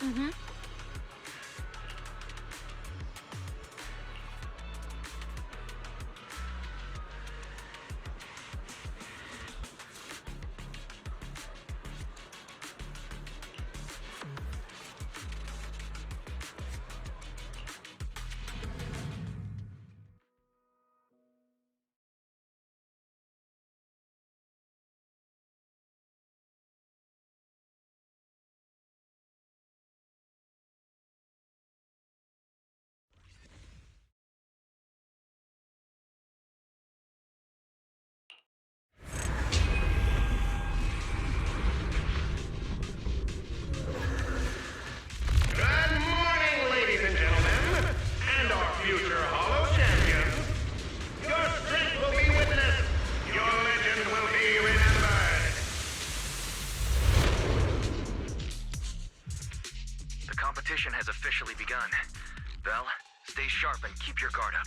Mm-hmm. Good morning, ladies and gentlemen, and our future Hollow champions. Your strength will be witnessed. Your legend will be remembered. The competition has officially begun. Belle, stay sharp and keep your guard up.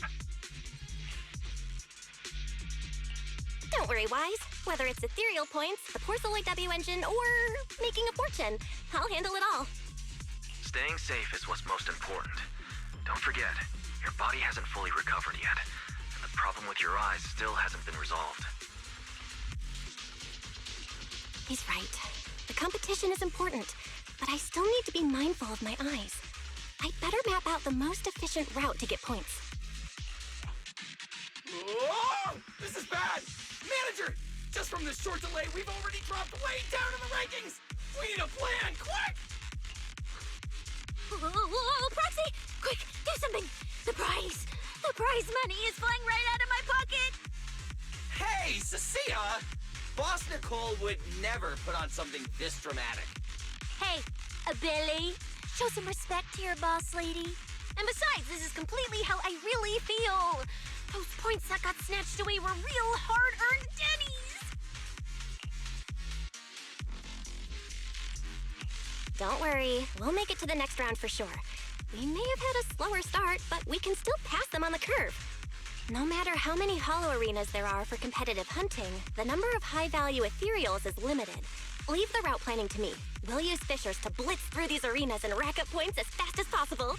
Don't worry, Wise. Whether it's ethereal points, the Porceloid W engine, or making a fortune, I'll handle it all. Staying safe is what's most important. Don't forget, your body hasn't fully recovered yet, and the problem with your eyes still hasn't been resolved. He's right. The competition is important, but I still need to be mindful of my eyes. I'd better map out the most efficient route to get points. Whoa! This is bad! Manager! Just from this short delay, we've already dropped way down in the rankings! We need a plan, quick! Whoa, Proxy! Quick, do something! The prize money is flying right out of my pocket! Hey, Cecilia! Boss Nicole would never put on something this dramatic. Hey, Billy, show some respect to your boss lady. And besides, this is completely how I really feel. Those points that got snatched away were real hard-earned Denny's. Don't worry, we'll make it to the next round for sure. We may have had a slower start, but we can still pass them on the curve. No matter how many hollow arenas there are for competitive hunting, the number of high-value ethereals is limited. Leave the route planning to me. We'll use fishers to blitz through these arenas and rack up points as fast as possible.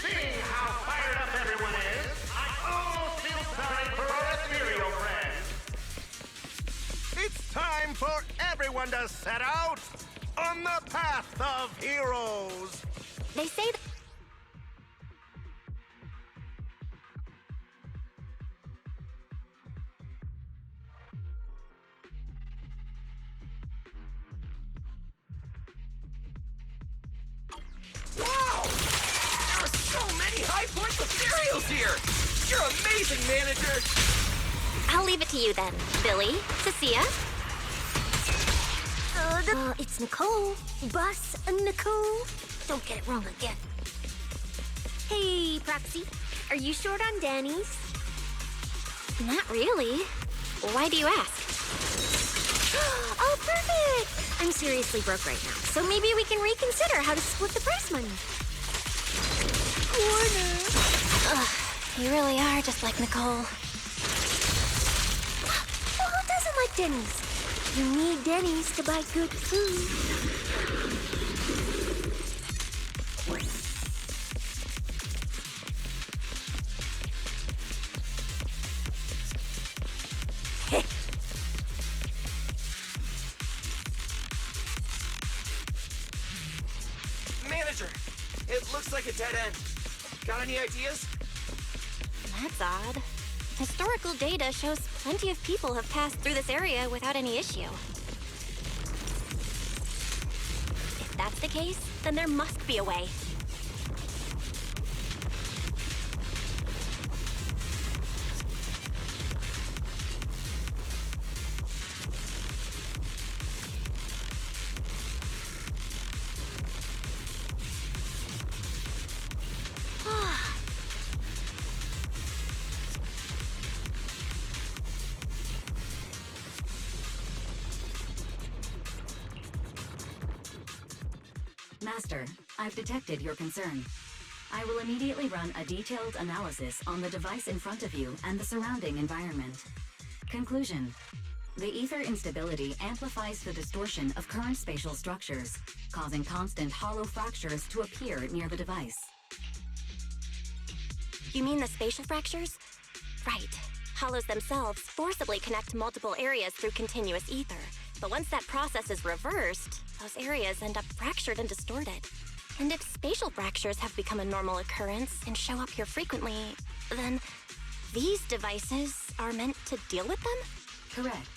Seeing how fired up everyone is, I almost feel sorry for our ethereal friends. It's time for everyone to set out on the path of heroes. They say that... Wow! There are so many high-point materials here! You're amazing, manager! I'll leave it to you then, Billy, Cecilia. It's Nicole. Boss Nicole. Don't get it wrong again. Hey, Proxy. Are you short on Danny's? Not really. Why do you ask? Oh, perfect! I'm seriously broke right now, so maybe we can reconsider how to split the prize money. Corner. Ugh, you really are just like Nicole. Well, who doesn't like Denny's? You need Denny's to buy good food. Manager, it looks like a dead end. Got any ideas? That's odd. Historical data shows plenty of people have passed through this area without any issue. If that's the case, then there must be a way. Master, I've detected your concern. I will immediately run a detailed analysis on the device in front of you and the surrounding environment. Conclusion: The ether instability amplifies the distortion of current spatial structures, causing constant hollow fractures to appear near the device. You mean the spatial fractures? Right. Hollows themselves forcibly connect to multiple areas through continuous ether. But once that process is reversed, those areas end up fractured and distorted. And if spatial fractures have become a normal occurrence and show up here frequently, then these devices are meant to deal with them? Correct.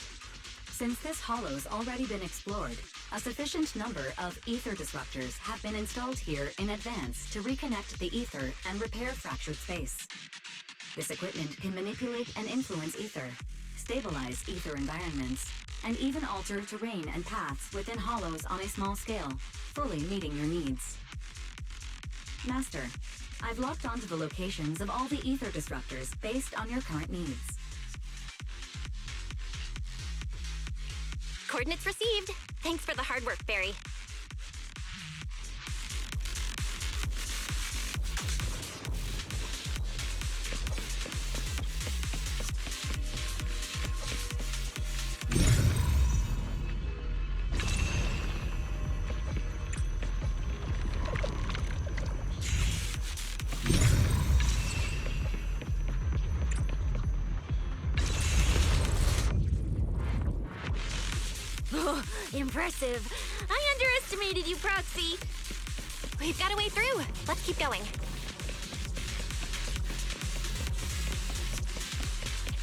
Since this hollow's already been explored, a sufficient number of ether disruptors have been installed here in advance to reconnect the ether and repair fractured space. This equipment can manipulate and influence ether, stabilize ether environments, and even alter terrain and paths within hollows on a small scale, fully meeting your needs. Master, I've locked onto the locations of all the ether disruptors based on your current needs. Coordinates received. Thanks for the hard work, Barry. Impressive. I underestimated you, Proxy. We've got a way through. Let's keep going.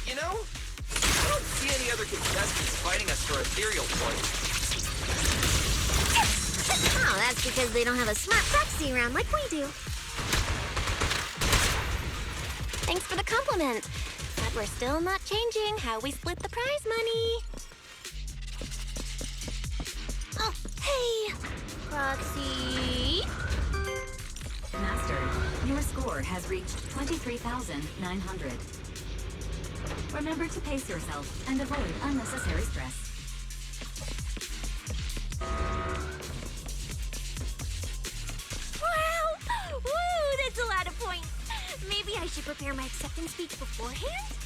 You know, I don't see any other contestants fighting us for ethereal points. Oh, that's because they don't have a smart proxy around like we do. Thanks for the compliment. But we're still not changing how we split the prize money. Oh, hey! Proxy! Master, your score has reached 23,900. Remember to pace yourself and avoid unnecessary stress. Wow! Woo! That's a lot of points. Maybe I should prepare my acceptance speech beforehand?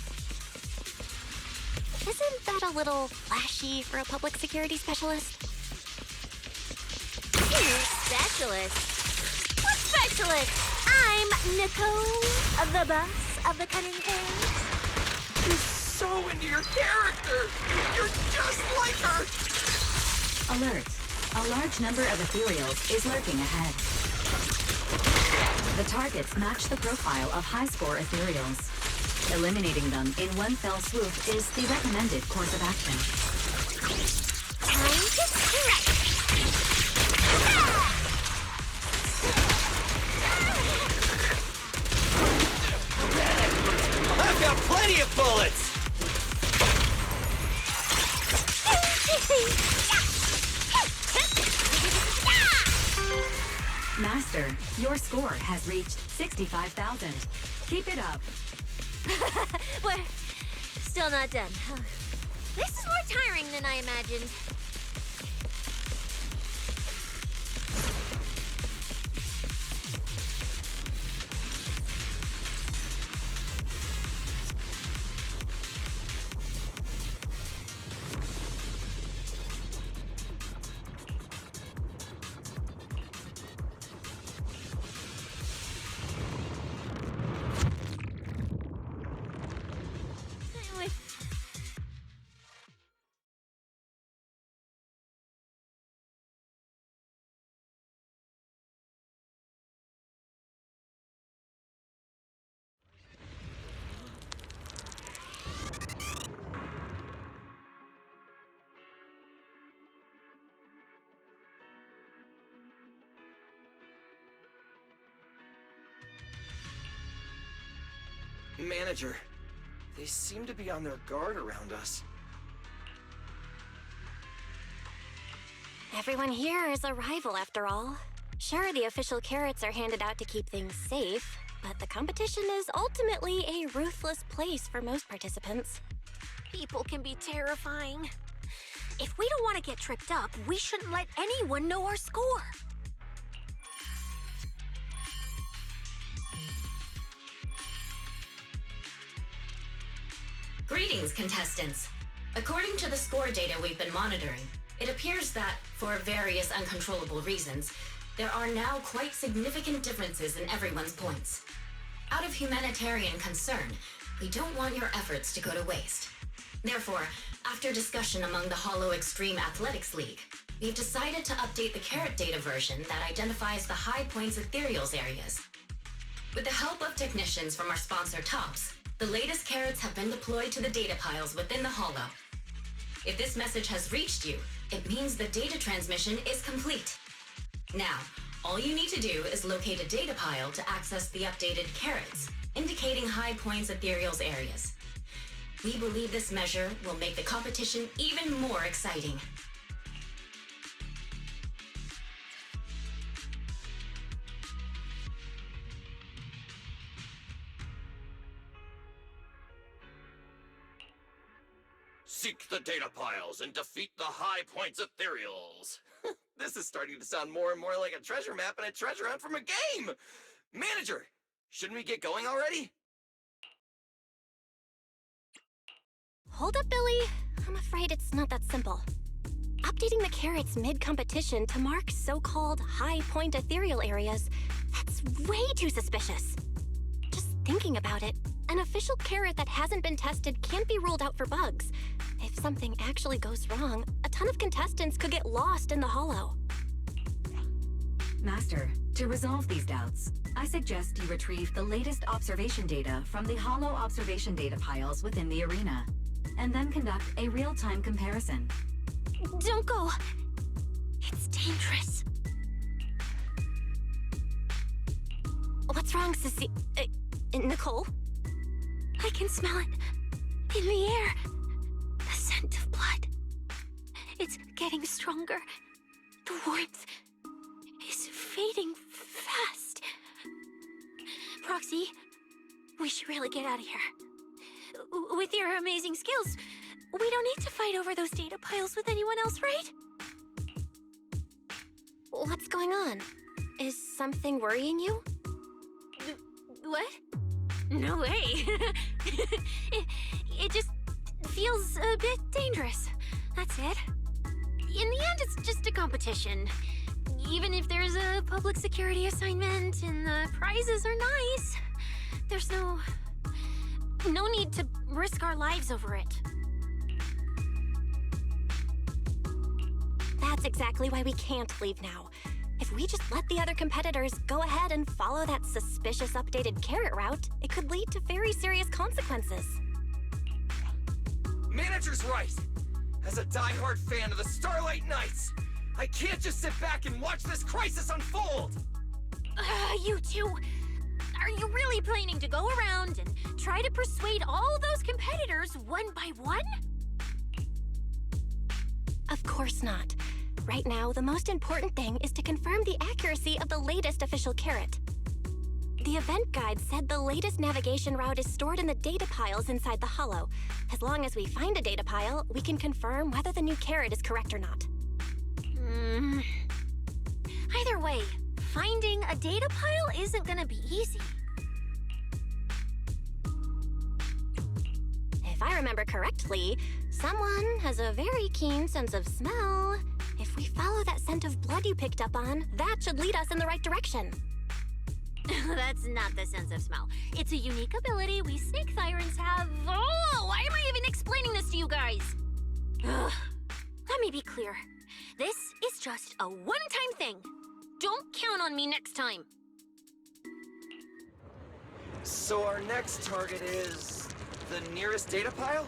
Isn't that a little flashy for a public security specialist? Specialist? What specialist? I'm Nicole, the boss of the Cunning Hands. You're so into your character! You're just like her! Alert. A large number of ethereals is lurking ahead. The targets match the profile of high-score ethereals. Eliminating them in one fell swoop is the recommended course of action. Time to strike! I've got plenty of bullets! Master, your score has reached 65,000. Keep it up. We're still not done. This is more tiring than I imagined. Manager, they seem to be on their guard around us. Everyone here is a rival, after all. Sure, the official carrots are handed out to keep things safe, but the competition is ultimately a ruthless place for most participants. People can be terrifying. If we don't want to get tripped up, we shouldn't let anyone know our score. Greetings, contestants. According to the score data we've been monitoring, it appears that, for various uncontrollable reasons, there are now quite significant differences in everyone's points. Out of humanitarian concern, we don't want your efforts to go to waste. Therefore, after discussion among the Hollow Extreme Athletics League, we've decided to update the carrot data version that identifies the high points ethereals areas. With the help of technicians from our sponsor Tops, the latest carrots have been deployed to the data piles within the Hollow. If this message has reached you, it means the data transmission is complete. Now, all you need to do is locate a data pile to access the updated carrots, indicating high points ethereals areas. We believe this measure will make the competition even more exciting. Seek the data piles and defeat the high points ethereals. This is starting to sound more and more like a treasure map and a treasure hunt from a game! Manager, shouldn't we get going already? Hold up, Billy. I'm afraid it's not that simple. Updating the carrots mid-competition to mark so-called high-point ethereal areas, that's way too suspicious. Just thinking about it, an official carrot that hasn't been tested can't be ruled out for bugs. If something actually goes wrong, a ton of contestants could get lost in the Hollow. Master, to resolve these doubts, I suggest you retrieve the latest observation data from the Hollow observation data piles within the arena, and then conduct a real-time comparison. Don't go! It's dangerous. What's wrong, Sissy? Nicole? I can smell it. In the air. The scent of blood. It's getting stronger. The warmth is fading fast. Proxy, we should really get out of here. With your amazing skills, we don't need to fight over those data piles with anyone else, right? What's going on? Is something worrying you? What? No way. it just feels a bit dangerous. That's it. In the end, it's just a competition. Even if there's a public security assignment and the prizes are nice, there's no need to risk our lives over it. That's exactly why we can't leave now. If we just let the other competitors go ahead and follow that suspicious updated carrot route, it could lead to very serious consequences. Manager's right! As a die-hard fan of the Starlight Knights, I can't just sit back and watch this crisis unfold! You two, are you really planning to go around and try to persuade all those competitors one by one? Of course not. Right now, the most important thing is to confirm the accuracy of the latest official carrot. The event guide said the latest navigation route is stored in the data piles inside the Hollow. As long as we find a data pile, we can confirm whether the new carrot is correct or not. Either way, finding a data pile isn't gonna be easy. If I remember correctly, someone has a very keen sense of smell. If we follow that scent of blood you picked up on, that should lead us in the right direction. That's not the sense of smell. It's a unique ability we snake sirens have. Oh, why am I even explaining this to you guys? Ugh. Let me be clear. This is just a one-time thing. Don't count on me next time. So our next target is the nearest data pile?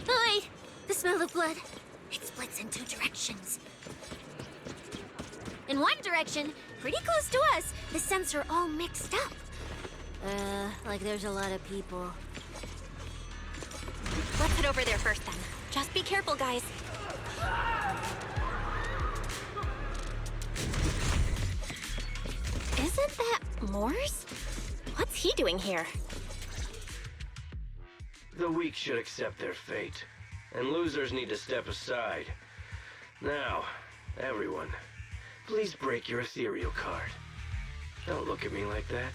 Wait, the smell of blood. It splits in two directions. In one direction, pretty close to us, the scents are all mixed up. Like there's a lot of people. Let's head over there first then. Just be careful, guys. Isn't that Morse? What's he doing here? The weak should accept their fate, and losers need to step aside. Now, everyone, please break your ethereal card. Don't look at me like that.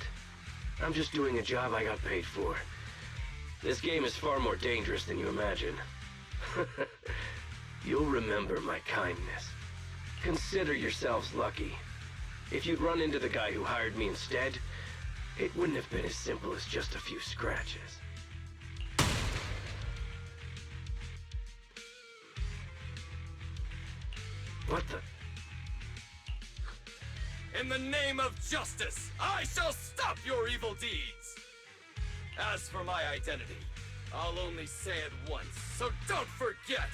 I'm just doing a job I got paid for. This game is far more dangerous than you imagine. You'll remember my kindness. Consider yourselves lucky. If you'd run into the guy who hired me instead, it wouldn't have been as simple as just a few scratches. What the? In the name of justice, I shall stop your evil deeds! As for my identity, I'll only say it once, so don't forget!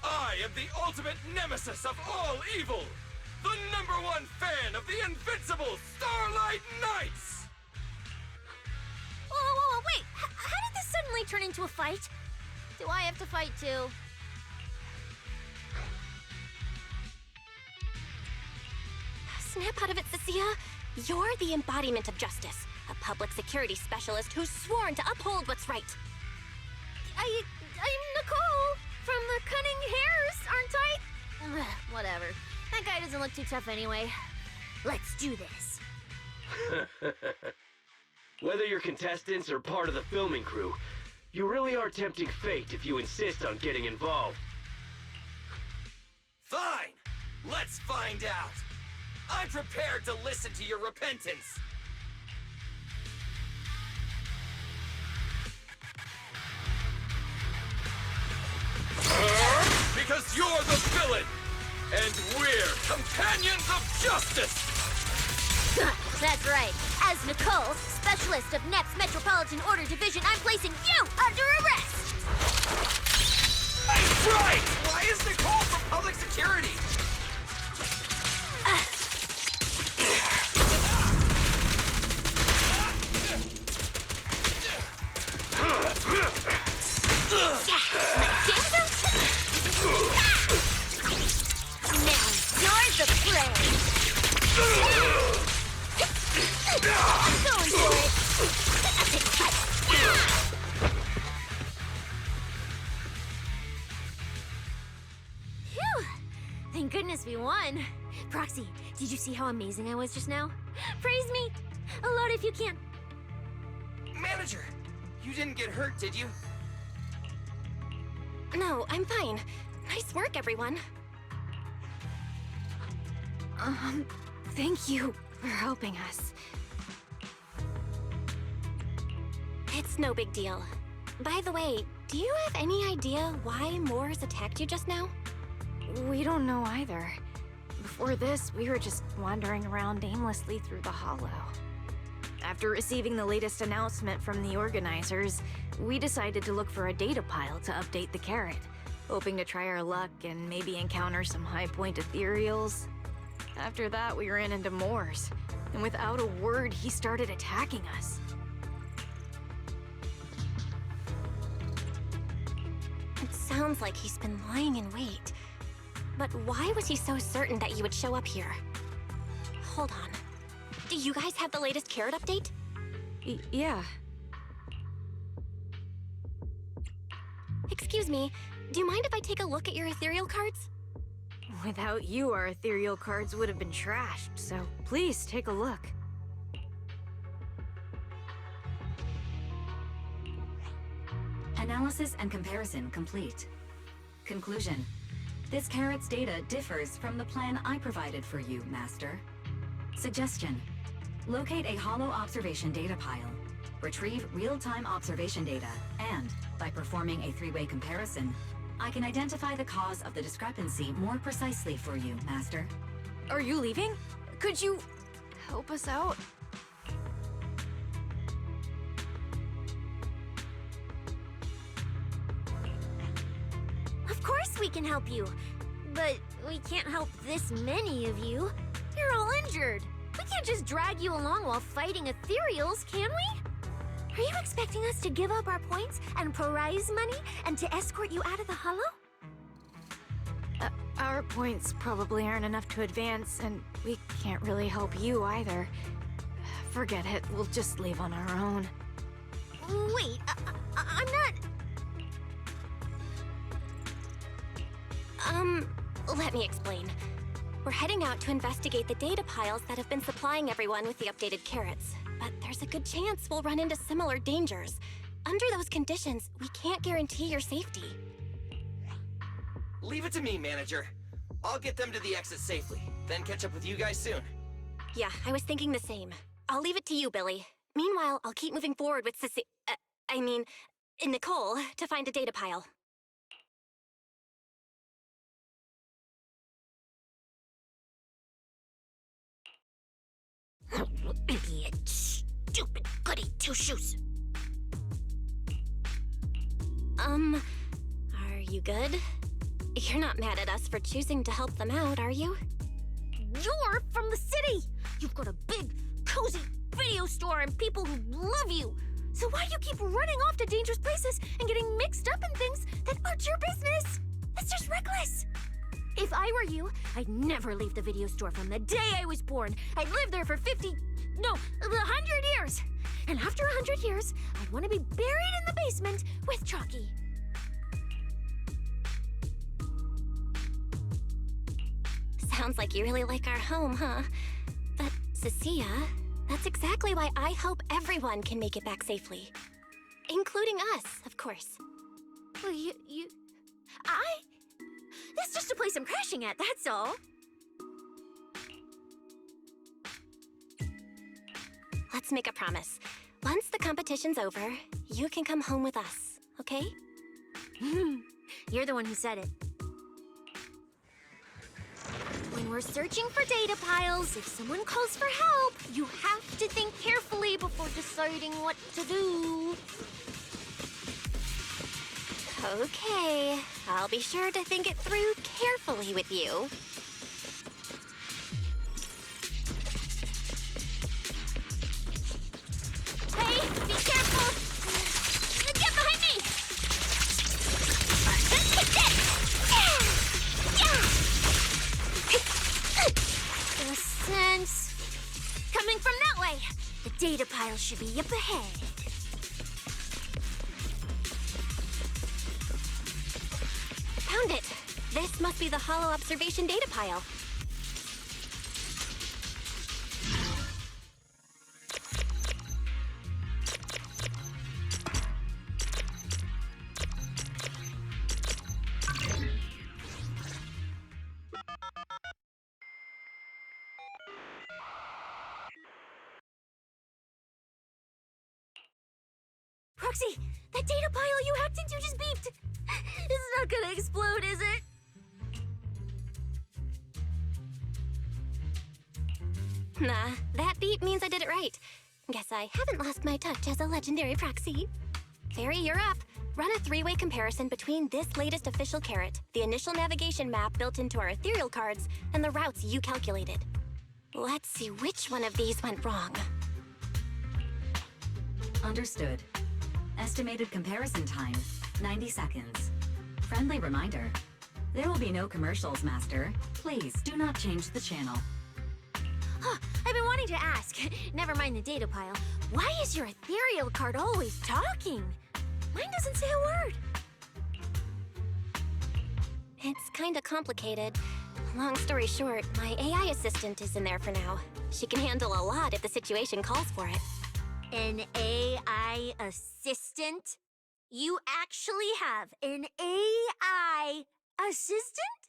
I am the ultimate nemesis of all evil! The #1 fan of the invincible Starlight Knights! Whoa, wait! How did this suddenly turn into a fight? Do I have to fight too? Snap out of it, Cecilia. You're the embodiment of justice, a public security specialist who's sworn to uphold what's right. I'm Nicole from the Cunning Hairs, aren't I? Whatever. That guy doesn't look too tough anyway. Let's do this. Whether you're contestants or part of the filming crew, you really are tempting fate if you insist on getting involved. Fine! Let's find out! I'm prepared to listen to your repentance! Because you're the villain! And we're companions of justice! That's right. As Nicole, specialist of NEP's Metropolitan Order Division, I'm placing you under arrest! That's right! Why is Nicole from public security? Now you're the prey! I'm going for it! Phew! Thank goodness we won! Proxy, did you see how amazing I was just now? Praise me! Load if you can! Manager, you didn't get hurt, did you? No, I'm fine. Nice work, everyone. Thank you for helping us. It's no big deal. By the way, do you have any idea why Moors attacked you just now? We don't know either. Before this, we were just wandering around aimlessly through the hollow. After receiving the latest announcement from the organizers, we decided to look for a data pile to update the carrot, hoping to try our luck and maybe encounter some high-point ethereals. After that, we ran into Moors, and without a word, he started attacking us. It sounds like he's been lying in wait. But why was he so certain that you would show up here? Hold on. Do you guys have the latest carrot update? Yeah. Excuse me, do you mind if I take a look at your ethereal cards? Without you, our ethereal cards would have been trashed, so please take a look. Analysis and comparison complete. Conclusion. This carrot's data differs from the plan I provided for you, Master. Suggestion. Locate a hollow observation data pile. Retrieve real-time observation data, and, by performing a three-way comparison, I can identify the cause of the discrepancy more precisely for you, Master. Are you leaving? Could you help us out? Of course we can help you, but we can't help this many of you. You're all injured. We can't just drag you along while fighting ethereals, can we? Are you expecting us to give up our points and prize money and to escort you out of the hollow? Our points probably aren't enough to advance, and we can't really help you either. Forget it, we'll just leave on our own. Wait, I'm not... Let me explain. We're heading out to investigate the data piles that have been supplying everyone with the updated carrots. But there's a good chance we'll run into similar dangers. Under those conditions, we can't guarantee your safety. Leave it to me, manager. I'll get them to the exit safely, then catch up with you guys soon. Yeah, I was thinking the same. I'll leave it to you, Billy. Meanwhile, I'll keep moving forward with Nicole, to find a data pile. Idiot. Stupid goody two-shoes. Are you good? You're not mad at us for choosing to help them out, are you? You're from the city! You've got a big, cozy video store and people who love you! So why do you keep running off to dangerous places and getting mixed up in things that aren't your business? That's just reckless! If I were you, I'd never leave the video store from the day I was born. I'd live there for 100 years! And after 100 years, I'd want to be buried in the basement with Chalky. Sounds like you really like our home, huh? But, Cecilia, that's exactly why I hope everyone can make it back safely. Including us, of course. Well, that's just a place I'm crashing at, that's all. Let's make a promise. Once the competition's over, you can come home with us, okay? You're the one who said it. When we're searching for data piles, if someone calls for help, you have to think carefully before deciding what to do. Okay, I'll be sure to think it through carefully with you. Hey, be careful! Get behind me! Take this! In a sense, coming from that way, the data pile should be up ahead. Found it! This must be the Hollow Observation data pile. Proxy, that data pile you hacked into just beeped. It's not gonna explode, is it? Nah, that beep means I did it right. Guess I haven't lost my touch as a legendary proxy. Fairy, you're up. Run a three-way comparison between this latest official carrot, the initial navigation map built into our ethereal cards, and the routes you calculated. Let's see which one of these went wrong. Understood. Estimated comparison time, 90 seconds. Friendly reminder, there will be no commercials, Master. Please do not change the channel. Huh, I've been wanting to ask, never mind the data pile, why is your ethereal card always talking? Mine doesn't say a word. It's kinda complicated. Long story short, my AI assistant is in there for now. She can handle a lot if the situation calls for it. An AI assistant? You actually have an AI assistant?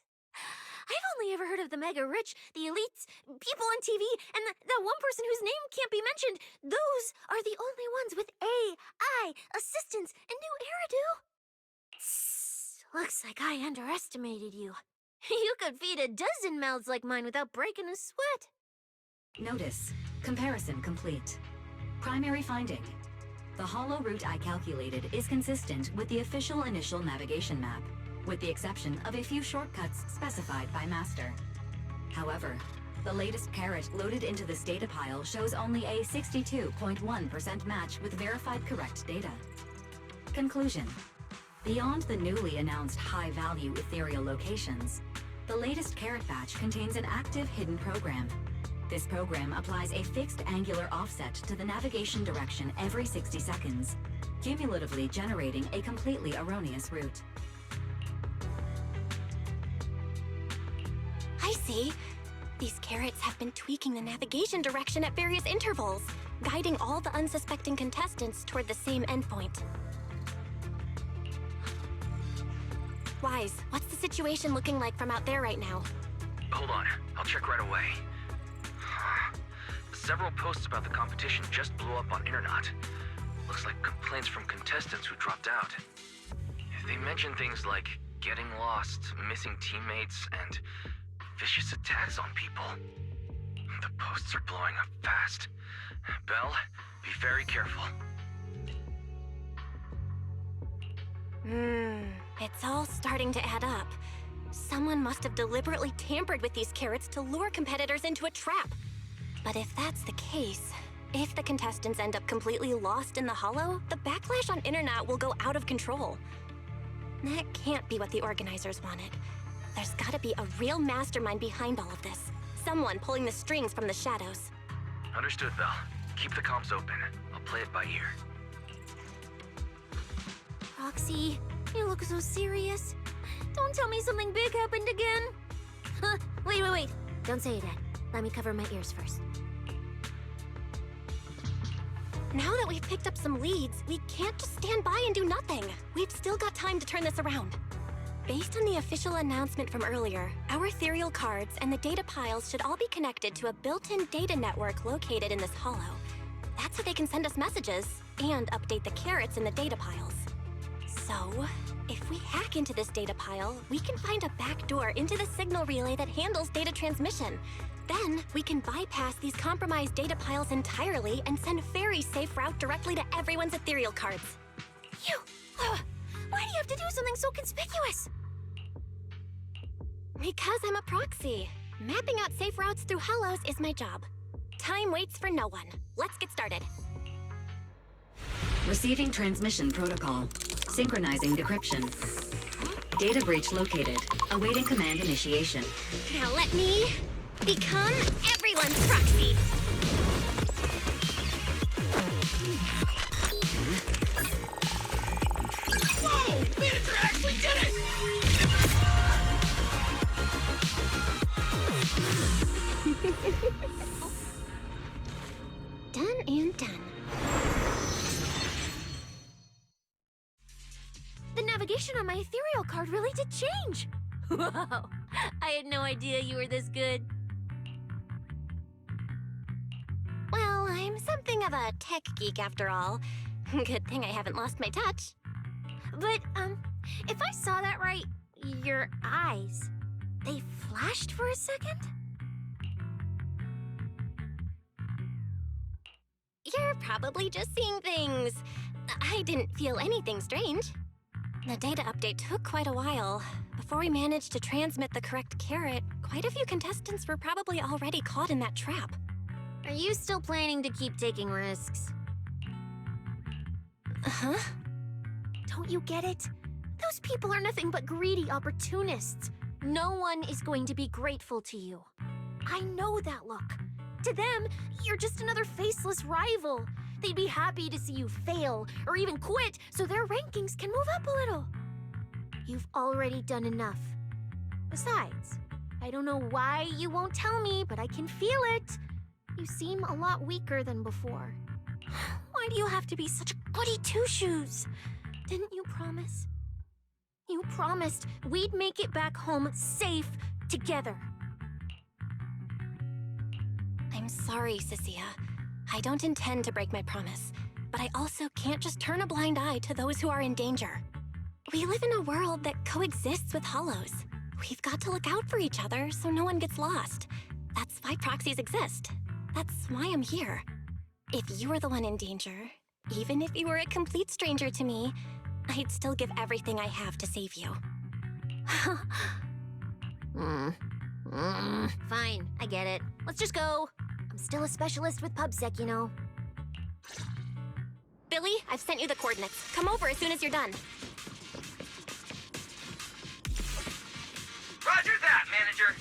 I've only ever heard of the mega rich, the elites, people on TV, and that one person whose name can't be mentioned. Those are the only ones with AI assistants and new hairdo. Looks like I underestimated you. You could feed a dozen mouths like mine without breaking a sweat. Notice, comparison complete. Primary finding. The hollow route I calculated is consistent with the official initial navigation map, with the exception of a few shortcuts specified by Master. However, the latest carrot loaded into this data pile shows only a 62.1% match with verified correct data. Conclusion. Beyond the newly announced high-value ethereal locations, the latest carrot batch contains an active hidden program. This program applies a fixed angular offset to the navigation direction every 60 seconds, cumulatively generating a completely erroneous route. I see. These carrots have been tweaking the navigation direction at various intervals, guiding all the unsuspecting contestants toward the same endpoint. Wise, what's the situation looking like from out there right now? Hold on, I'll check right away. Several posts about the competition just blew up on internet. Looks like complaints from contestants who dropped out. They mention things like getting lost, missing teammates, and vicious attacks on people. The posts are blowing up fast. Belle, be very careful. It's all starting to add up. Someone must have deliberately tampered with these carrots to lure competitors into a trap. But if that's the case, if the contestants end up completely lost in the hollow, the backlash on internet will go out of control. That can't be what the organizers wanted. There's gotta be a real mastermind behind all of this. Someone pulling the strings from the shadows. Understood, Belle. Keep the comms open. I'll play it by ear. Roxy, you look so serious. Don't tell me something big happened again. Huh? Wait. Don't say it yet. Let me cover my ears first. Now that we've picked up some leads, we can't just stand by and do nothing. We've still got time to turn this around. Based on the official announcement from earlier, our ethereal cards and the data piles should all be connected to a built-in data network located in this hollow. That's so they can send us messages and update the carrots in the data piles. So, if we hack into this data pile, we can find a back door into the signal relay that handles data transmission. Then, we can bypass these compromised data piles entirely and send very safe route directly to everyone's ethereal cards. Why do you have to do something so conspicuous? Because I'm a proxy. Mapping out safe routes through hollows is my job. Time waits for no one. Let's get started. Receiving transmission protocol. Synchronizing decryption. Data breach located. Awaiting command initiation. Now let me become everyone's proxy. Whoa! Manager actually did it! Done and done. The navigation on my ethereal card really did change. Wow, I had no idea you were this good. Well, I'm something of a tech geek after all. Good thing I haven't lost my touch. But, if I saw that right, your eyes, they flashed for a second? You're probably just seeing things. I didn't feel anything strange. The data update took quite a while. Before we managed to transmit the correct carrot, quite a few contestants were probably already caught in that trap. Are you still planning to keep taking risks? Huh? Don't you get it? Those people are nothing but greedy opportunists. No one is going to be grateful to you. I know that look. To them, you're just another faceless rival. They'd be happy to see you fail or even quit so their rankings can move up a little. You've already done enough. Besides, I don't know why you won't tell me, but I can feel it. You seem a lot weaker than before. Why do you have to be such a goody two-shoes? Didn't you promise? You promised we'd make it back home safe together. I'm sorry, Cecilia. I don't intend to break my promise, but I also can't just turn a blind eye to those who are in danger. We live in a world that coexists with hollows. We've got to look out for each other so no one gets lost. That's why proxies exist. That's why I'm here. If you were the one in danger, even if you were a complete stranger to me, I'd still give everything I have to save you. Fine, I get it. Let's just go. I'm still a specialist with PubSec, you know. Billy, I've sent you the coordinates. Come over as soon as you're done. Roger that, manager.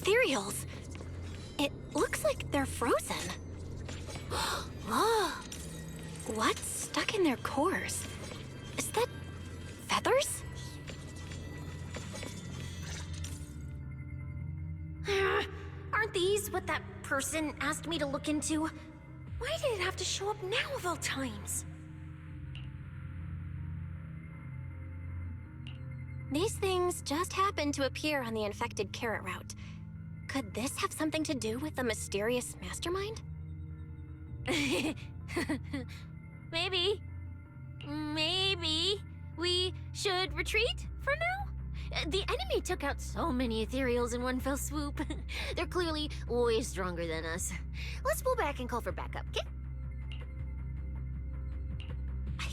ethereals. It looks like they're frozen. Whoa! What's stuck in their cores? Is that feathers? Aren't these what that person asked me to look into? Why did it have to show up now of all times? These things just happened to appear on the infected carrot route. Could this have something to do with the mysterious mastermind? Maybe. Maybe we should retreat for now? The enemy took out so many ethereals in one fell swoop. They're clearly way stronger than us. Let's pull back and call for backup, okay?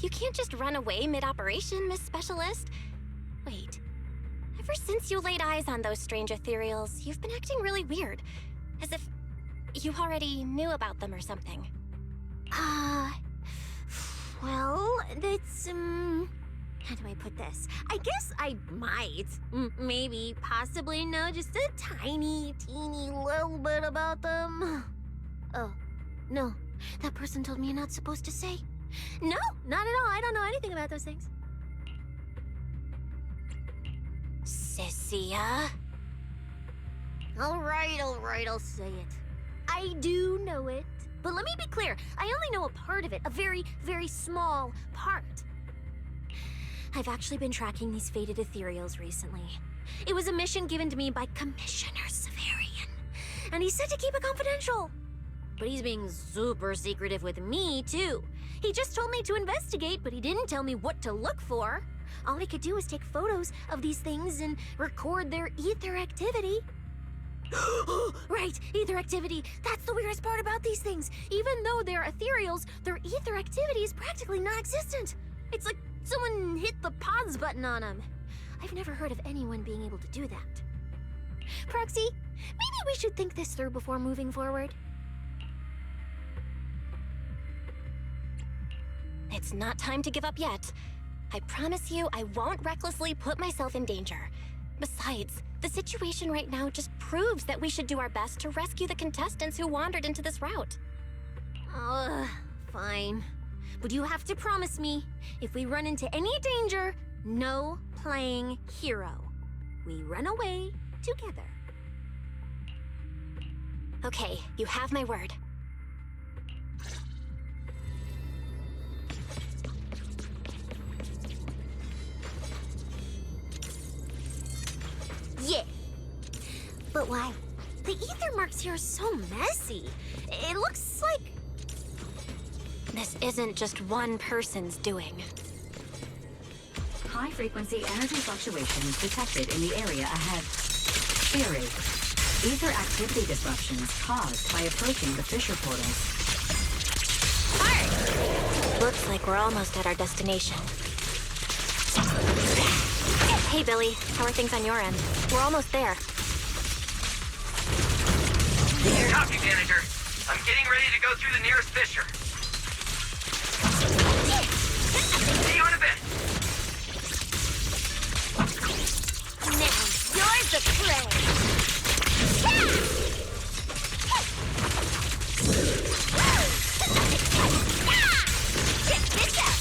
You can't just run away mid-operation, Miss Specialist. Wait. Ever since you laid eyes on those strange ethereals, you've been acting really weird. As if you already knew about them or something. Well, that's, how do I put this? I guess I might, maybe, possibly know just a tiny, teeny little bit about them. Oh, no. That person told me you're not supposed to say. No, not at all. I don't know anything about those things. Sissia? All right, I'll say it. I do know it. But let me be clear, I only know a part of it, a very, very small part. I've actually been tracking these fated ethereals recently. It was a mission given to me by Commissioner Severian, and he said to keep it confidential. But he's being super secretive with me, too. He just told me to investigate, but he didn't tell me what to look for. All he could do was take photos of these things and record their ether activity. Right, ether activity. That's the weirdest part about these things. Even though they're ethereals, their ether activity is practically non-existent. It's like someone hit the pause button on them. I've never heard of anyone being able to do that. Proxy, maybe we should think this through before moving forward. It's not time to give up yet. I promise you I won't recklessly put myself in danger. Besides, the situation right now just proves that we should do our best to rescue the contestants who wandered into this route. Fine. But you have to promise me, if we run into any danger, no playing hero. We run away together. Okay, you have my word. Yeah. But why? The ether marks here are so messy. It looks like... This isn't just one person's doing. High-frequency energy fluctuations detected in the area ahead. Theory: ether activity disruptions caused by approaching the fissure portals. Looks like we're almost at our destination. Hey, Billy. How are things on your end? We're almost there. Copy, manager. I'm getting ready to go through the nearest fissure. See you in a bit. Now, you're the prey! Check this out!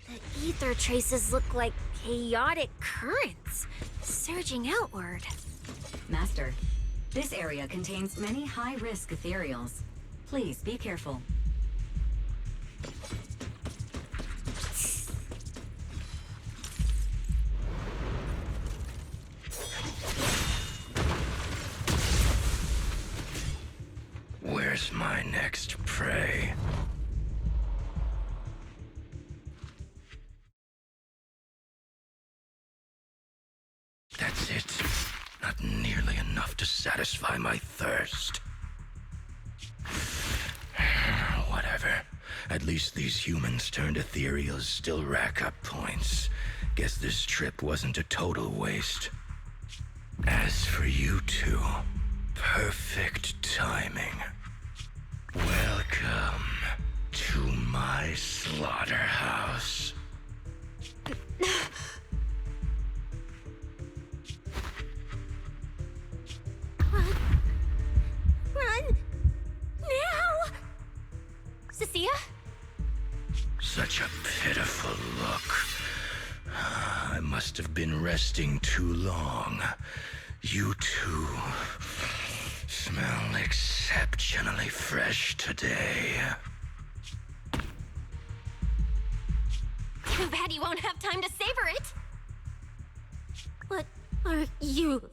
The ether traces look like chaotic currents, surging outward. Master, this area contains many high-risk ethereals. Please be careful. Where's my next prey? That's it. Not nearly enough to satisfy my thirst. Whatever. At least these humans turned ethereals still rack up points. Guess this trip wasn't a total waste. As for you two, perfect timing. Welcome to my slaughterhouse. Run! Now! Cecilia? Such a pitiful look. I must have been resting too long. You two smell exceptionally fresh today. Too bad you won't have time to savor it. What are you?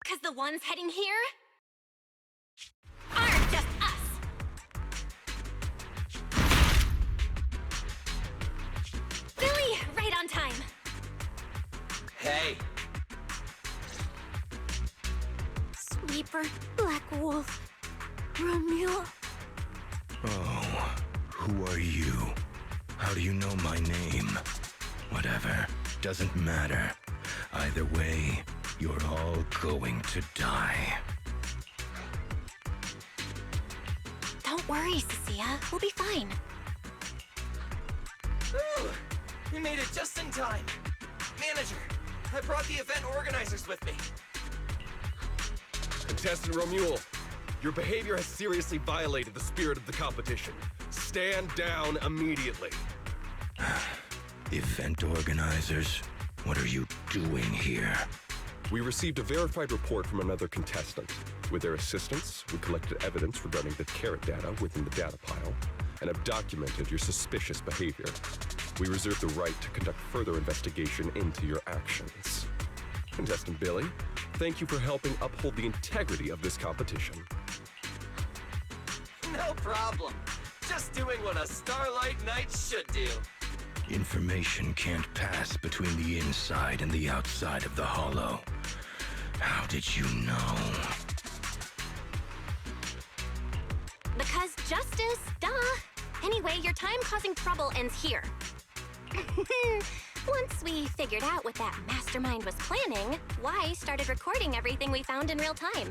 Because the ones heading here aren't just us. Billy, right on time. Hey, Sweeper, Black Wolf, Romeo. Oh, who are you? How do you know my name? Whatever, doesn't matter. Either way, you're all going to die. Don't worry, Cecilia. We'll be fine. ooh, we made it just in time. Manager, I brought the event organizers with me. Contestant Romuald, your behavior has seriously violated the spirit of the competition. Stand down immediately. Event organizers, what are you doing here? We received a verified report from another contestant. With their assistance, we collected evidence regarding the carrot data within the data pile and have documented your suspicious behavior. We reserve the right to conduct further investigation into your actions. Contestant Billy, thank you for helping uphold the integrity of this competition. No problem. Just doing what a Starlight Knight should do. Information can't pass between the inside and the outside of the hollow. How did you know? Because justice, duh. Anyway, your time causing trouble ends here. Once we figured out what that mastermind was planning, Weiss started recording everything we found in real time.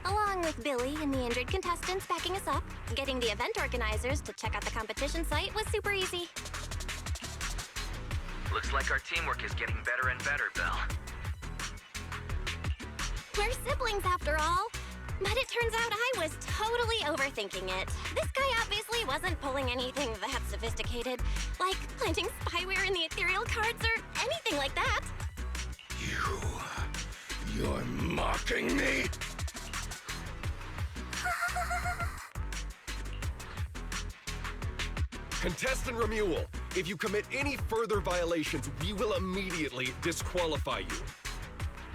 Along with Billy and the injured contestants backing us up, getting the event organizers to check out the competition site was super easy. Looks like our teamwork is getting better and better, Belle. We're siblings after all. But it turns out I was totally overthinking it. This guy obviously wasn't pulling anything that sophisticated, like planting spyware in the ethereal cards or anything like that. You're mocking me? Contestant Romuald, if you commit any further violations, we will immediately disqualify you.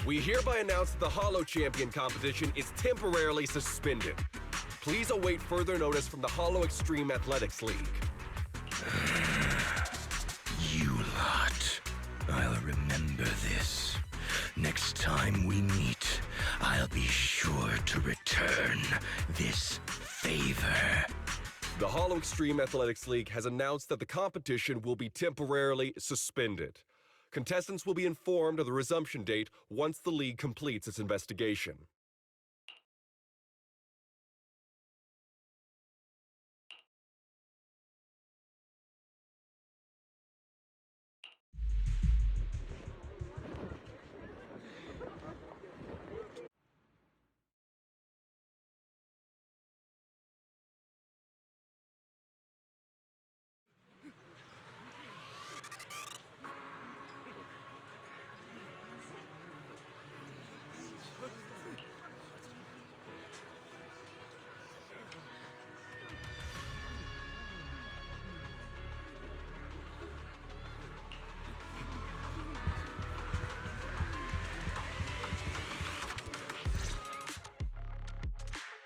We hereby announce that the Hollow Champion competition is temporarily suspended. Please await further notice from the Hollow Extreme Athletics League. You lot. I'll remember this. Next time we meet, I'll be sure to return this favor. The Hollow Extreme Athletics League has announced that the competition will be temporarily suspended. Contestants will be informed of the resumption date once the league completes its investigation.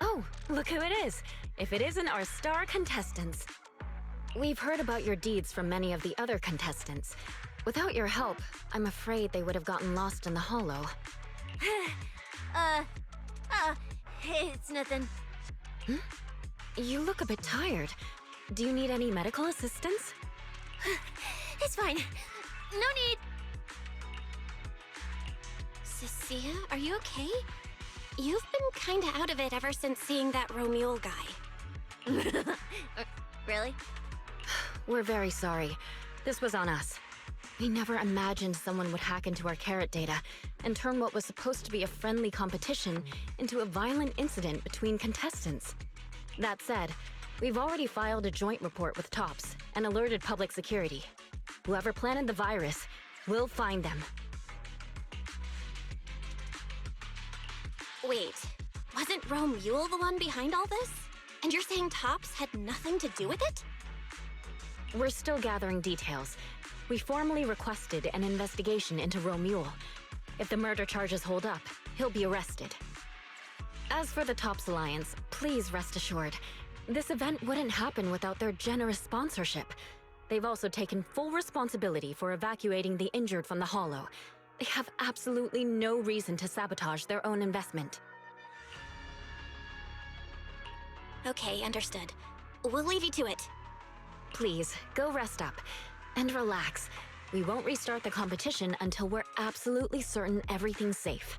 Oh, look who it is. If it isn't our star contestants. We've heard about your deeds from many of the other contestants. Without your help, I'm afraid they would have gotten lost in the hollow. It's nothing. You look a bit tired. Do you need any medical assistance? It's fine. No need. Cecilia, are you okay? You've been kinda out of it ever since seeing that Romule guy. Really? We're very sorry. This was on us. We never imagined someone would hack into our carrot data and turn what was supposed to be a friendly competition into a violent incident between contestants. That said, we've already filed a joint report with TOPS and alerted public security. Whoever planted the virus, we'll find them. Wait, wasn't Romule the one behind all this? And you're saying TOPS had nothing to do with it? We're still gathering details. We formally requested an investigation into Romule. If the murder charges hold up, he'll be arrested. As for the TOPS Alliance, please rest assured, this event wouldn't happen without their generous sponsorship. They've also taken full responsibility for evacuating the injured from the Hollow. They have absolutely no reason to sabotage their own investment. Okay, understood. We'll leave you to it. Please, go rest up. And relax. We won't restart the competition until we're absolutely certain everything's safe.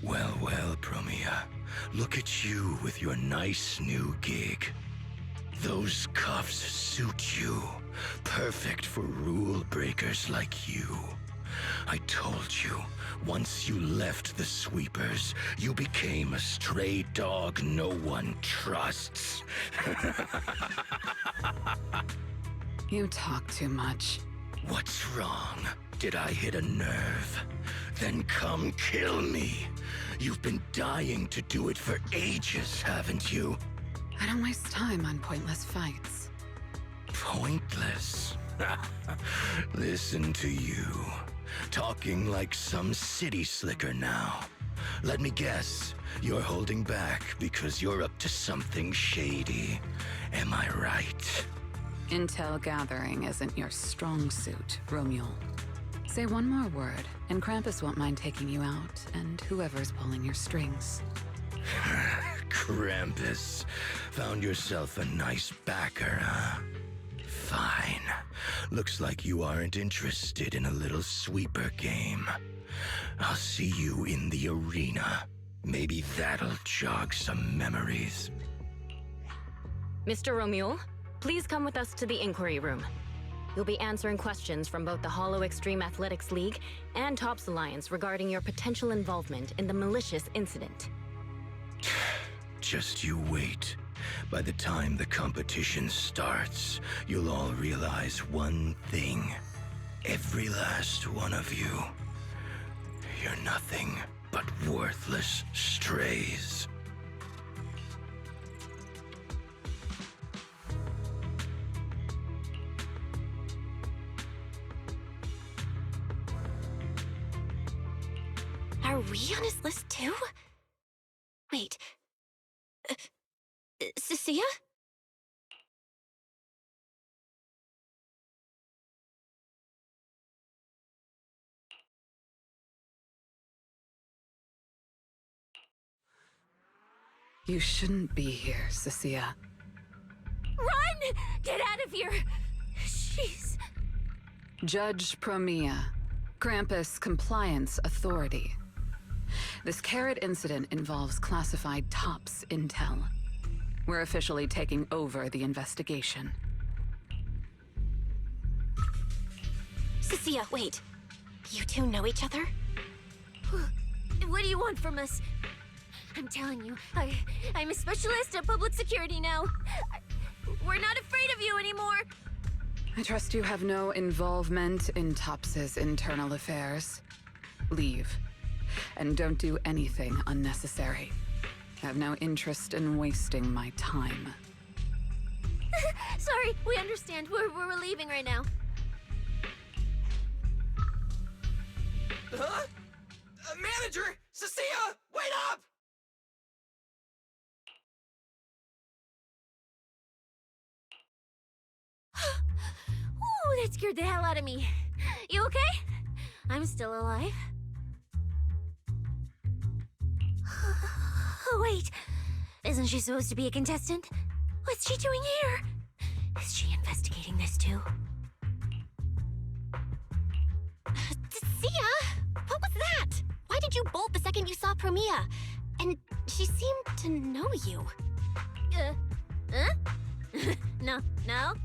Well, well, Promia. Look at you with your nice new gig. Those cuffs suit you. Perfect for rule breakers like you. I told you, once you left the sweepers, you became a stray dog no one trusts. You talk too much. What's wrong? Did I hit a nerve? Then come kill me. You've been dying to do it for ages, haven't you? I don't waste time on pointless fights. Pointless? Listen to you. Talking like some city slicker now. Let me guess, you're holding back because you're up to something shady. Am I right? Intel gathering isn't your strong suit, Romule. Say one more word, and Krampus won't mind taking you out, and whoever's pulling your strings. Krampus. Found yourself a nice backer, huh? Fine. Looks like you aren't interested in a little sweeper game. I'll see you in the arena. Maybe that'll jog some memories. Mr. Romule, please come with us to the inquiry room. You'll be answering questions from both the Hollow Extreme Athletics League and TOPS Alliance regarding your potential involvement in the malicious incident. Just you wait. By the time the competition starts, you'll all realize one thing. Every last one of you. You're nothing but worthless strays. Are we on his list too? Wait. Cecilia? You shouldn't be here, Cecilia. Run! Get out of here! Jeez. Judge Promia, Krampus Compliance Authority. This carrot incident involves classified TOPS intel. We're officially taking over the investigation. Cecilia, wait. You two know each other? What do you want from us? I'm telling you, I'm a specialist at public security now. We're not afraid of you anymore. I trust you have no involvement in TOPS's internal affairs. Leave. And don't do anything unnecessary. I have no interest in wasting my time. Sorry, we understand. We're leaving right now. Huh? Manager! Cecilia! Wait up! Ooh, that scared the hell out of me. You okay? I'm still alive. Oh, wait. Isn't she supposed to be a contestant? What's she doing here? Is she investigating this too? Sia, what was that? Why did you bolt the second you saw Promia? And she seemed to know you. Huh? No,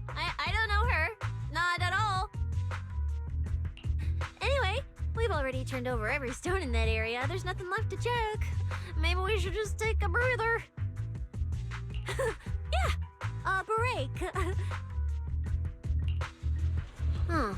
I don't know her. Not at all. Anyway, we've already turned over every stone in that area. There's nothing left to check. Maybe we should just take a breather. Yeah, a break. Huh.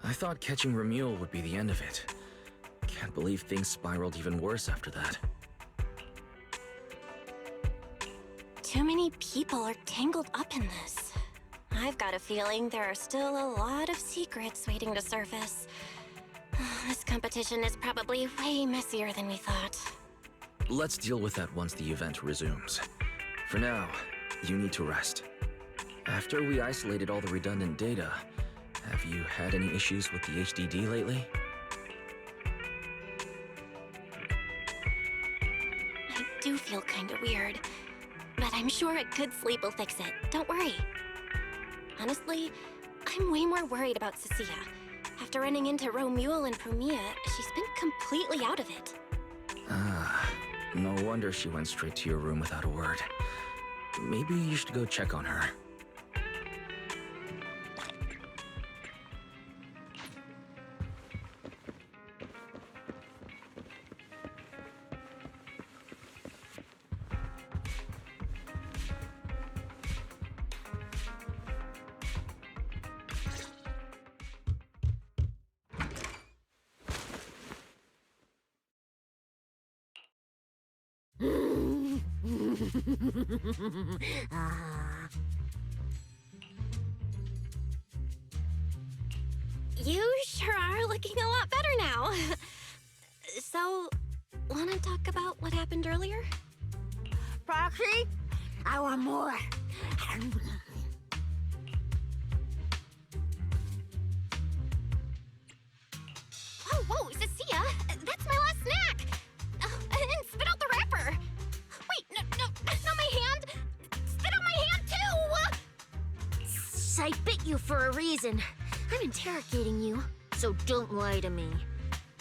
I thought catching Ramil would be the end of it. Can't believe things spiraled even worse after that. Too many people are tangled up in this. I've got a feeling there are still a lot of secrets waiting to surface. This competition is probably way messier than we thought. Let's deal with that once the event resumes. For now, you need to rest. After we isolated all the redundant data, have you had any issues with the HDD lately? I do feel kinda weird, but I'm sure a good sleep will fix it. Don't worry. Honestly, I'm way more worried about Cecilia. After running into Romule and Promia, she's been completely out of it. Ah, no wonder she went straight to your room without a word. Maybe you should go check on her. You sure are looking a lot better now. So, wanna talk about what happened earlier? Proxy, I want more. Whoa, Cecilia, that's my last snack. And spit out the wrapper. Wait, no, not my hand. Spit out my hand too. I bit you for a reason. I'm interrogating you, so don't lie to me.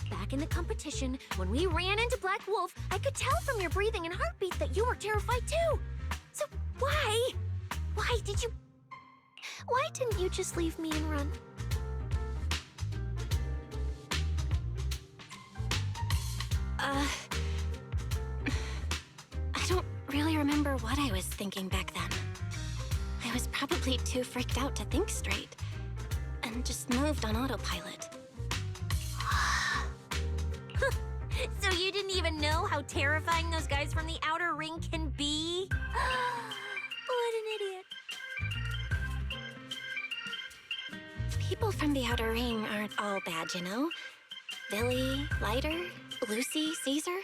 Back in the competition, when we ran into Black Wolf, I could tell from your breathing and heartbeat that you were terrified too. So why didn't you just leave me and run? I don't really remember what I was thinking back then. I was probably too freaked out to think straight, and just moved on autopilot. So you didn't even anyone know how terrifying those guys from the outer ring can be? What an idiot. People from the Outer Ring aren't all bad, you know? Billy, Lighter, Lucy, Caesar.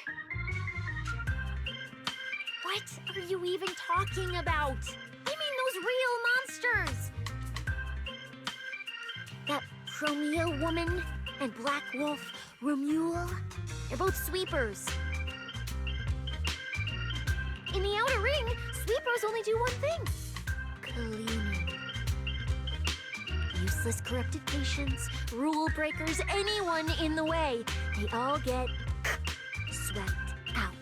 What are you even talking about? I mean those real monsters! That Chromia woman and Black Wolf, Romuald, they're both sweepers. In the Outer Ring, sweepers only do one thing. Cleaning. Useless corrupted patients, rule breakers, anyone in the way. They all get swept out.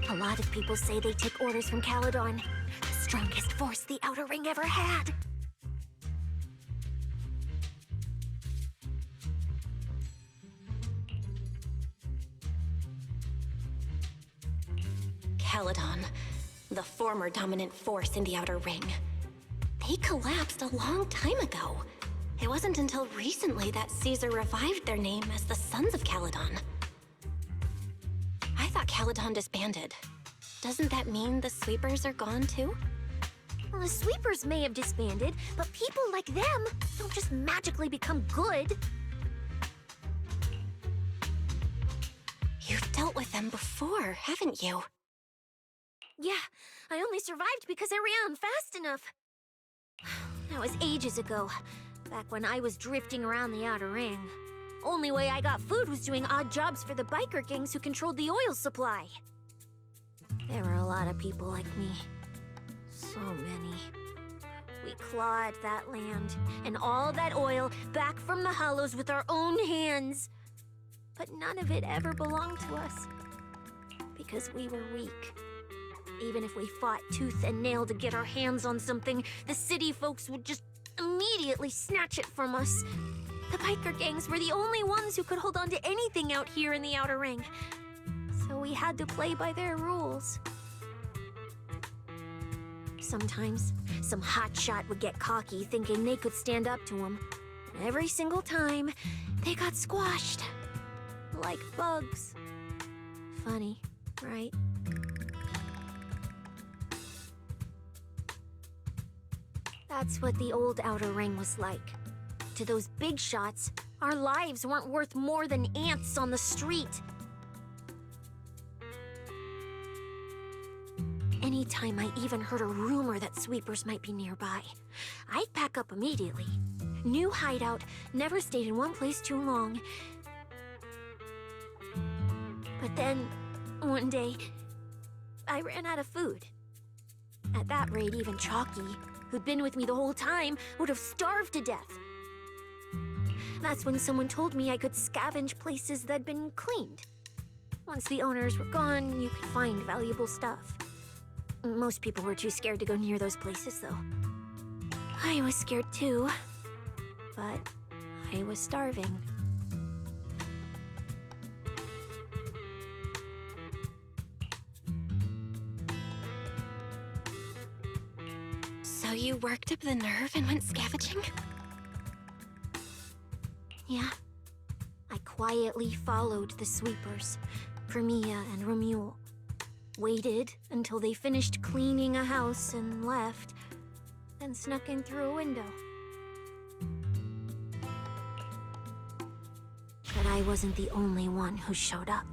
A lot of people say they take orders from Caledon, the strongest force the Outer Ring ever had. Caledon, the former dominant force in the Outer Ring. They collapsed a long time ago. It wasn't until recently that Caesar revived their name as the Sons of Caledon. I thought Caledon disbanded. Doesn't that mean the Sweepers are gone too? Well, the sweepers may have disbanded, but people like them don't just magically become good. You've dealt with them before, haven't you? Yeah, I only survived because I ran fast enough. That was ages ago, back when I was drifting around the Outer Ring. Only way I got food was doing odd jobs for the biker gangs who controlled the oil supply. There were a lot of people like me. So many. We clawed that land and all that oil back from the hollows with our own hands. But none of it ever belonged to us. Because we were weak. Even if we fought tooth and nail to get our hands on something, the city folks would just immediately snatch it from us. The biker gangs were the only ones who could hold on to anything out here in the Outer Ring. So we had to play by their rules. Sometimes, some hotshot would get cocky thinking they could stand up to him. And every single time, they got squashed. Like bugs. Funny, right? That's what the old Outer Ring was like. To those big shots, our lives weren't worth more than ants on the street. Anytime I even heard a rumor that sweepers might be nearby, I'd pack up immediately. New hideout, never stayed in one place too long. But then, one day, I ran out of food. At that rate, even Chalky, who'd been with me the whole time, would have starved to death. That's when someone told me I could scavenge places that'd been cleaned. Once the owners were gone, you could find valuable stuff. Most people were too scared to go near those places, though. I was scared too, but I was starving. So you worked up the nerve and went scavenging? Yeah. I quietly followed the sweepers, Chromia and Romuald. Waited until they finished cleaning a house and left, then snuck in through a window. But I wasn't the only one who showed up.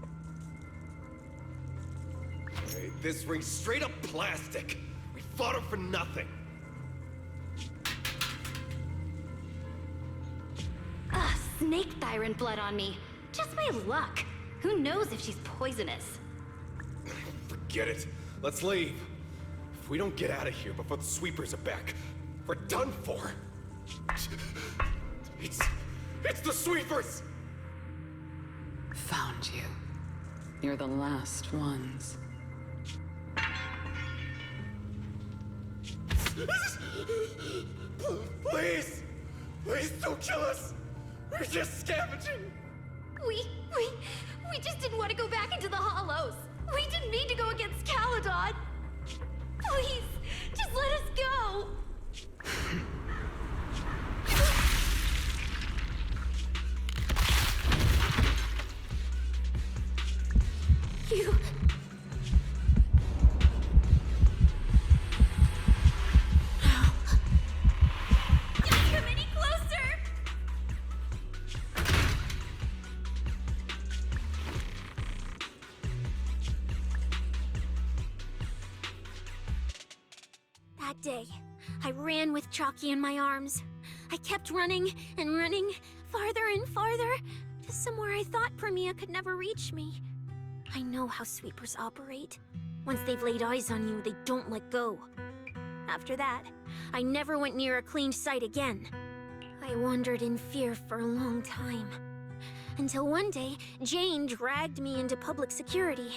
Hey, this ring's straight up plastic. We fought her for nothing. Snake tyrant blood on me. Just my luck. Who knows if she's poisonous? Forget it. Let's leave. If we don't get out of here before the sweepers are back, we're done for. It's the sweepers! Found you. You're the last ones. Please! Please don't kill us! We're just scavenging! We just didn't want to go back into the hollows. We didn't mean to go against Caledon. Please, just let us go. that day. I ran with Chalky in my arms. I kept running and running, farther and farther, to somewhere I thought Premia could never reach me. I know how sweepers operate. Once they've laid eyes on you, they don't let go. After that, I never went near a cleaned site again. I wandered in fear for a long time. Until one day, Jane dragged me into public security,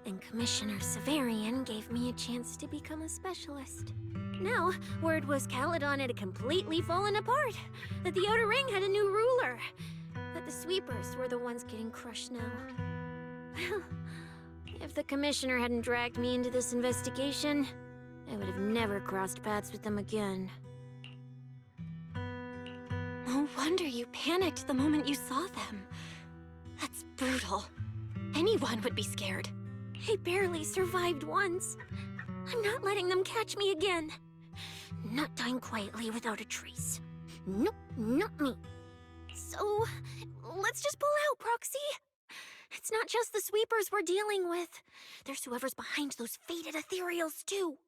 and Commissioner Severian gave me a chance to become a specialist. Now, word was Caledon had completely fallen apart, that the Outer Ring had a new ruler, that the sweepers were the ones getting crushed now. Well, if the Commissioner hadn't dragged me into this investigation, I would have never crossed paths with them again. No wonder you panicked the moment you saw them. That's brutal. Anyone would be scared. I barely survived once. I'm not letting them catch me again. Not dying quietly without a trace. Nope, not me. So, let's just pull out, Proxy. It's not just the sweepers we're dealing with. There's whoever's behind those faded ethereals, too.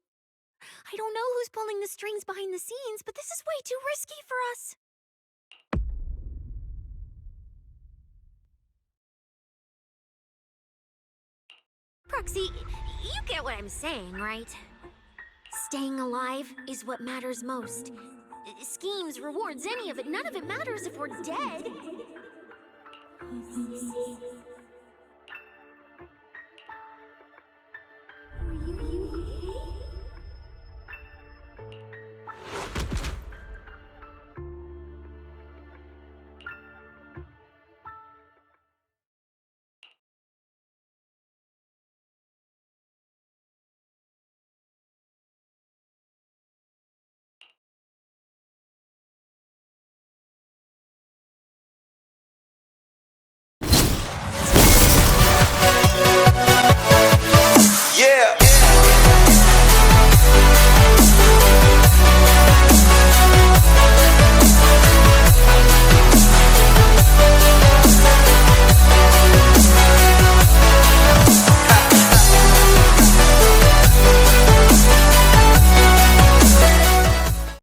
I don't know who's pulling the strings behind the scenes, but this is way too risky for us. Proxy, you get what I'm saying, right? Staying alive is what matters most. Schemes, rewards, any of it, none of it matters if we're dead.